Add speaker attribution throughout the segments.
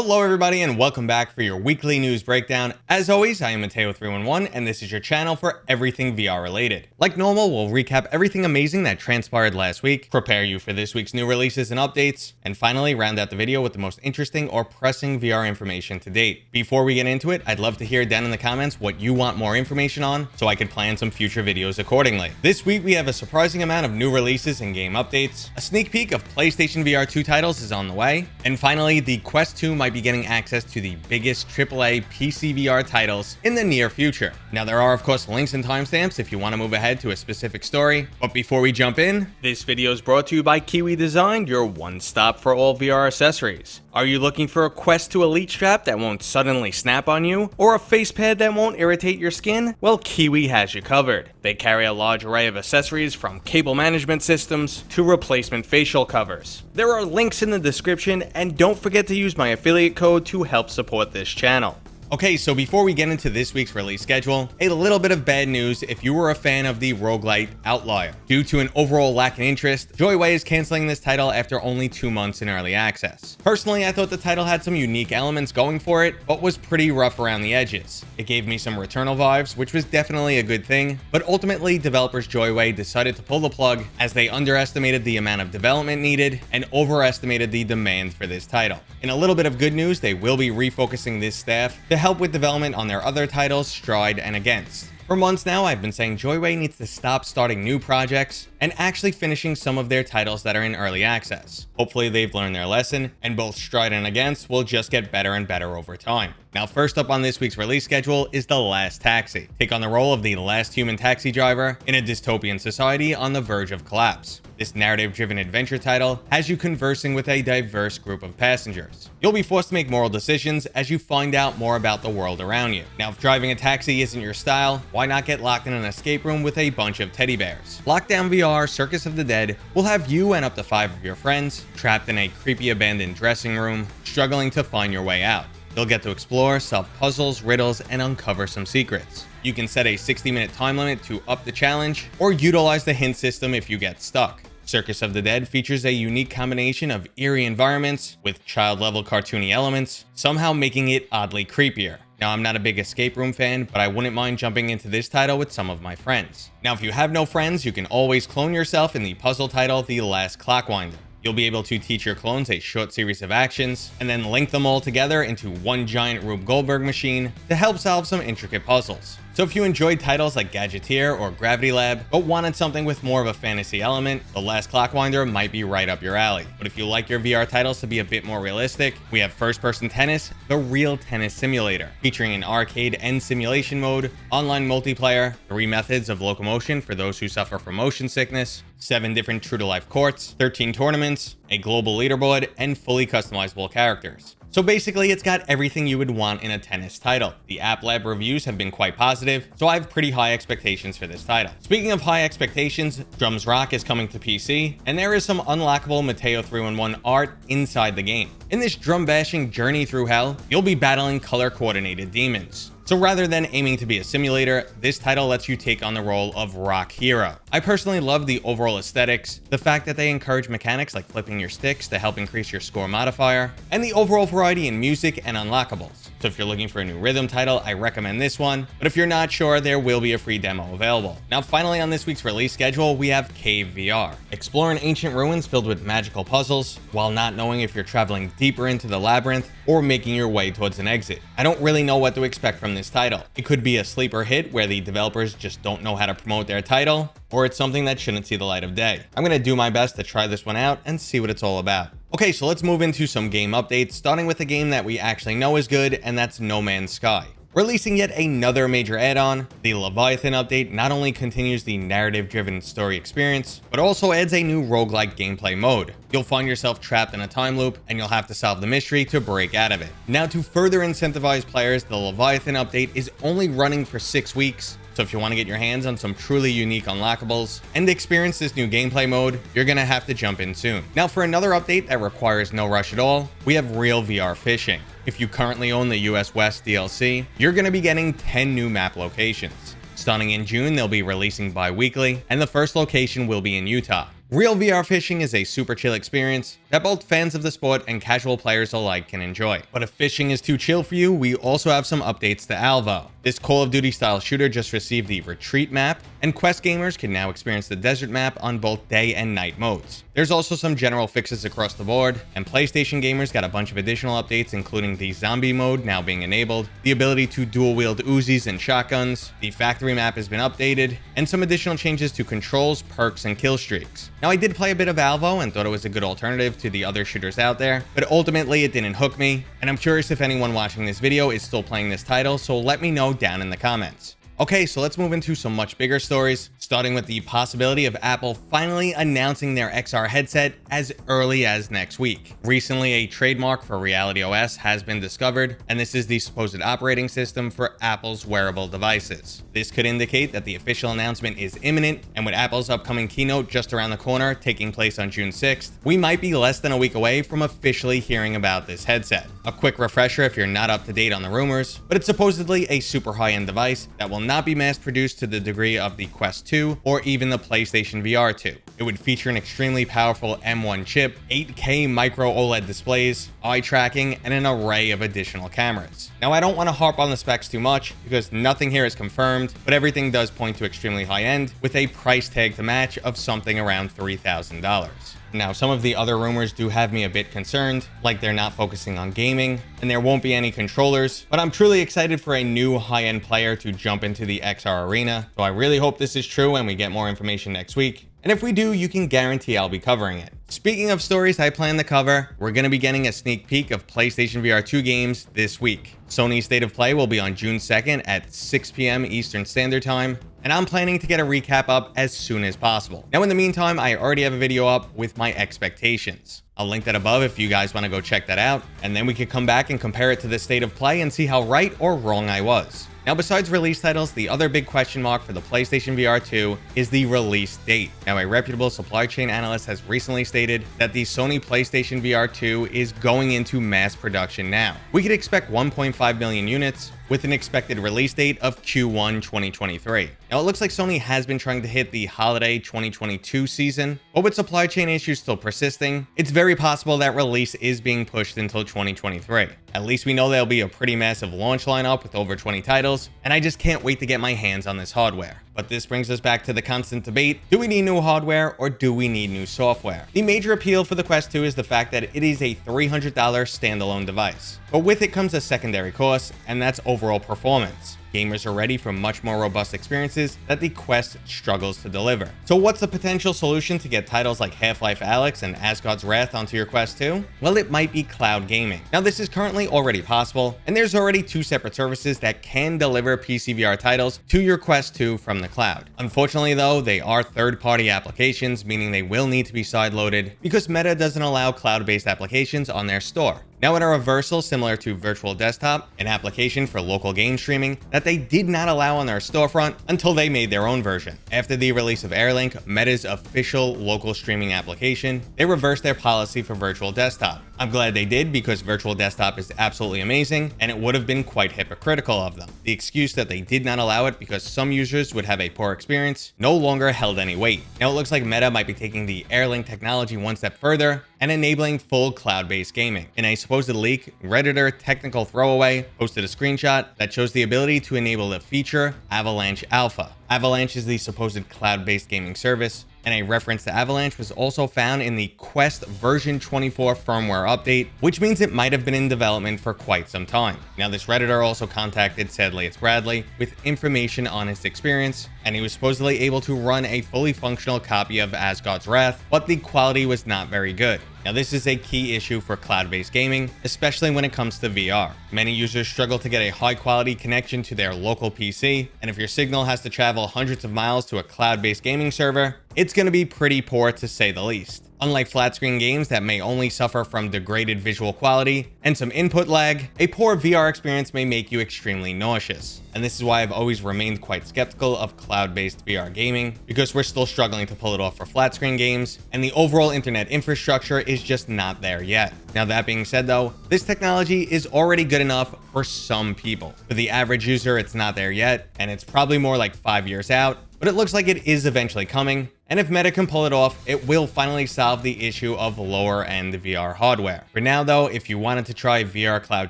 Speaker 1: Hello everybody and welcome back for your weekly news breakdown. As always, I am Mateo311 and this is your channel for everything VR related. Like normal, we'll recap everything amazing that transpired last week, prepare you for this week's new releases and updates, and finally round out the video with the most interesting or pressing VR information to date. Before we get into it, I'd love to hear down in the comments what you want more information on so I can plan some future videos accordingly. This week we have a surprising amount of new releases and game updates, a sneak peek of PlayStation VR 2 titles is on the way, and finally the Quest 2 might be getting access to the biggest AAA PCVR titles in the near future. Now there are of course links and timestamps if you want to move ahead to a specific story, but before we jump in, this video is brought to you by Kiwi Design, your one-stop for all VR accessories. Are you looking for a Quest 2 Elite strap that won't suddenly snap on you, or a face pad that won't irritate your skin? Well, Kiwi has you covered. They carry a large array of accessories from cable management systems to replacement facial covers. There are links in the description, and don't forget to use my affiliate code to help support this channel. Okay, so before we get into this week's release schedule, a little bit of bad news if you were a fan of the roguelite Outlier. Due to an overall lack of interest, Joyway is canceling this title after only 2 months in early access. Personally, I thought the title had some unique elements going for it, but was pretty rough around the edges. It gave me some Returnal vibes, which was definitely a good thing, but ultimately developers Joyway decided to pull the plug as they underestimated the amount of development needed and overestimated the demand for this title. In a little bit of good news, they will be refocusing this staff to help with development on their other titles, Stride and Against. For months now, I've been saying Joyway needs to stop starting new projects and actually finishing some of their titles that are in early access. Hopefully they've learned their lesson, and both Stride and Against will just get better and better over time. Now, first up on this week's release schedule is The Last Taxi. Take on the role of the last human taxi driver in a dystopian society on the verge of collapse. This narrative-driven adventure title has you conversing with a diverse group of passengers. You'll be forced to make moral decisions as you find out more about the world around you. Now, if driving a taxi isn't your style, why not get locked in an escape room with a bunch of teddy bears? Lockdown VR Circus of the Dead will have you and up to 5 of your friends trapped in a creepy abandoned dressing room, struggling to find your way out. You'll get to explore, solve puzzles, riddles, and uncover some secrets. You can set a 60-minute time limit to up the challenge, or utilize the hint system if you get stuck. Circus of the Dead features a unique combination of eerie environments with child-level cartoony elements, somehow making it oddly creepier. Now, I'm not a big escape room fan, but I wouldn't mind jumping into this title with some of my friends. Now, if you have no friends, you can always clone yourself in the puzzle title The Last Clockwinder. You'll be able to teach your clones a short series of actions and then link them all together into one giant Rube Goldberg machine to help solve some intricate puzzles. So if you enjoyed titles like Gadgeteer or Gravity Lab, but wanted something with more of a fantasy element, The Last Clockwinder might be right up your alley. But if you like your VR titles to be a bit more realistic, we have first-person tennis, the Real Tennis Simulator, featuring an arcade and simulation mode, online multiplayer, 3 methods of locomotion for those who suffer from motion sickness, 7 different true-to-life courts, 13 tournaments, a global leaderboard, and fully customizable characters. So basically, it's got everything you would want in a tennis title. The App Lab reviews have been quite positive, so I have pretty high expectations for this title. Speaking of high expectations, Drums Rock is coming to PC, and there is some unlockable Mateo311 art inside the game. In this drum-bashing journey through hell, you'll be battling color-coordinated demons. So rather than aiming to be a simulator, this title lets you take on the role of rock hero. I personally love the overall aesthetics, the fact that they encourage mechanics like flipping your sticks to help increase your score modifier, and the overall variety in music and unlockables. So if you're looking for a new rhythm title, I recommend this one, but if you're not sure, there will be a free demo available. Now finally on this week's release schedule, we have Cave VR. Explore an ancient ruins filled with magical puzzles, while not knowing if you're traveling deeper into the labyrinth or making your way towards an exit. I don't really know what to expect from this title. It could be a sleeper hit where the developers just don't know how to promote their title, or it's something that shouldn't see the light of day. I'm gonna do my best to try this one out and see what it's all about. Okay, so let's move into some game updates, starting with a game that we actually know is good, and that's No Man's Sky. Releasing yet another major add-on, the Leviathan update not only continues the narrative-driven story experience, but also adds a new roguelike gameplay mode. You'll find yourself trapped in a time loop, and you'll have to solve the mystery to break out of it. Now, to further incentivize players, the Leviathan update is only running for 6 weeks, so if you want to get your hands on some truly unique unlockables and experience this new gameplay mode, you're gonna have to jump in soon. Now for another update that requires no rush at all, we have Real VR Fishing. If you currently own the US West DLC, you're gonna be getting 10 new map locations. Starting in June, they'll be releasing bi-weekly, and the first location will be in Utah. Real VR Fishing is a super chill experience that both fans of the sport and casual players alike can enjoy. But if fishing is too chill for you, we also have some updates to Alvo. This Call of Duty style shooter just received the Retreat map, and Quest gamers can now experience the Desert map on both day and night modes. There's also some general fixes across the board, and PlayStation gamers got a bunch of additional updates, including the zombie mode now being enabled, the ability to dual wield Uzis and shotguns, the factory map has been updated, and some additional changes to controls, perks, and kill streaks. Now, I did play a bit of Alvo and thought it was a good alternative to the other shooters out there, but ultimately it didn't hook me, and I'm curious if anyone watching this video is still playing this title, so let me know down in the comments. Okay, so let's move into some much bigger stories, starting with the possibility of Apple finally announcing their XR headset as early as next week. Recently, a trademark for Reality OS has been discovered, and this is the supposed operating system for Apple's wearable devices. This could indicate that the official announcement is imminent, and with Apple's upcoming keynote just around the corner, taking place on June 6th, we might be less than a week away from officially hearing about this headset. A quick refresher if you're not up to date on the rumors, but it's supposedly a super high-end device that will not be mass-produced to the degree of the Quest 2 or even the PlayStation VR 2. It would feature an extremely powerful M1 chip, 8K micro OLED displays, eye tracking, and an array of additional cameras. Now, I don't want to harp on the specs too much because nothing here is confirmed, but everything does point to extremely high-end with a price tag to match of something around $3,000. Now, some of the other rumors do have me a bit concerned, like they're not focusing on gaming, and there won't be any controllers, but I'm truly excited for a new high-end player to jump into the XR arena, so I really hope this is true and we get more information next week. And if we do, you can guarantee I'll be covering it. Speaking of stories I plan to cover, we're going to be getting a sneak peek of PlayStation VR 2 games this week. Sony's State of Play will be on June 2nd at 6 p.m. Eastern Standard Time, and I'm planning to get a recap up as soon as possible. Now, in the meantime, I already have a video up with my expectations. I'll link that above if you guys want to go check that out, and then we can come back and compare it to the State of Play and see how right or wrong I was. Now, besides release titles, the other big question mark for the PlayStation VR 2 is the release date. Now, a reputable supply chain analyst has recently stated that the Sony PlayStation VR 2 is going into mass production now. We could expect 1.5 million units, with an expected release date of Q1 2023. Now, it looks like Sony has been trying to hit the holiday 2022 season, but with supply chain issues still persisting, it's very possible that release is being pushed until 2023. At least we know there'll be a pretty massive launch lineup with over 20 titles, and I just can't wait to get my hands on this hardware. But this brings us back to the constant debate, do we need new hardware or do we need new software? The major appeal for the Quest 2 is the fact that it is a $300 standalone device. But with it comes a secondary cost, and that's overall performance. Gamers are ready for much more robust experiences that the Quest struggles to deliver. So what's the potential solution to get titles like Half-Life Alyx and Asgard's Wrath onto your Quest 2? Well, it might be cloud gaming. Now, this is currently already possible, and there's already 2 separate services that can deliver PCVR titles to your Quest 2 from the cloud. Unfortunately, though, they are third-party applications, meaning they will need to be side-loaded because Meta doesn't allow cloud-based applications on their store. Now, in a reversal similar to Virtual Desktop, an application for local game streaming that they did not allow on their storefront until they made their own version. After the release of Airlink, Meta's official local streaming application, they reversed their policy for Virtual Desktop. I'm glad they did because Virtual Desktop is absolutely amazing, and it would have been quite hypocritical of them. The excuse that they did not allow it because some users would have a poor experience no longer held any weight. Now, it looks like Meta might be taking the Airlink technology one step further and enabling full cloud-based gaming. In a supposed leak, Redditor Technical Throwaway posted a screenshot that shows the ability to enable the feature Avalanche Alpha. Avalanche is the supposed cloud-based gaming service, and a reference to Avalanche was also found in the Quest version 24 firmware update, which means it might have been in development for quite some time. Now, this Redditor also contacted Sadly It's Bradley with information on his experience, and he was supposedly able to run a fully functional copy of Asgard's Wrath, but the quality was not very good. Now, this is a key issue for cloud-based gaming, especially when it comes to VR. Many users struggle to get a high-quality connection to their local PC, and if your signal has to travel hundreds of miles to a cloud-based gaming server, it's going to be pretty poor to say the least. Unlike flat-screen games that may only suffer from degraded visual quality and some input lag, a poor VR experience may make you extremely nauseous. And this is why I've always remained quite skeptical of cloud-based VR gaming, because we're still struggling to pull it off for flat-screen games, and the overall internet infrastructure is just not there yet. Now, that being said though, this technology is already good enough for some people. For the average user, it's not there yet, and it's probably more like 5 years out, but it looks like it is eventually coming, And if Meta can pull it off, it will finally solve the issue of lower end VR hardware. For now though, if you wanted to try VR cloud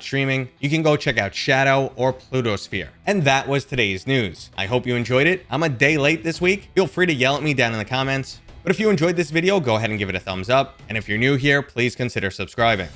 Speaker 1: streaming, you can go check out Shadow or Plutosphere. And that was today's news. I hope you enjoyed it. I'm a day late this week. Feel free to yell at me down in the comments. But if you enjoyed this video, go ahead and give it a thumbs up. And if you're new here, please consider subscribing.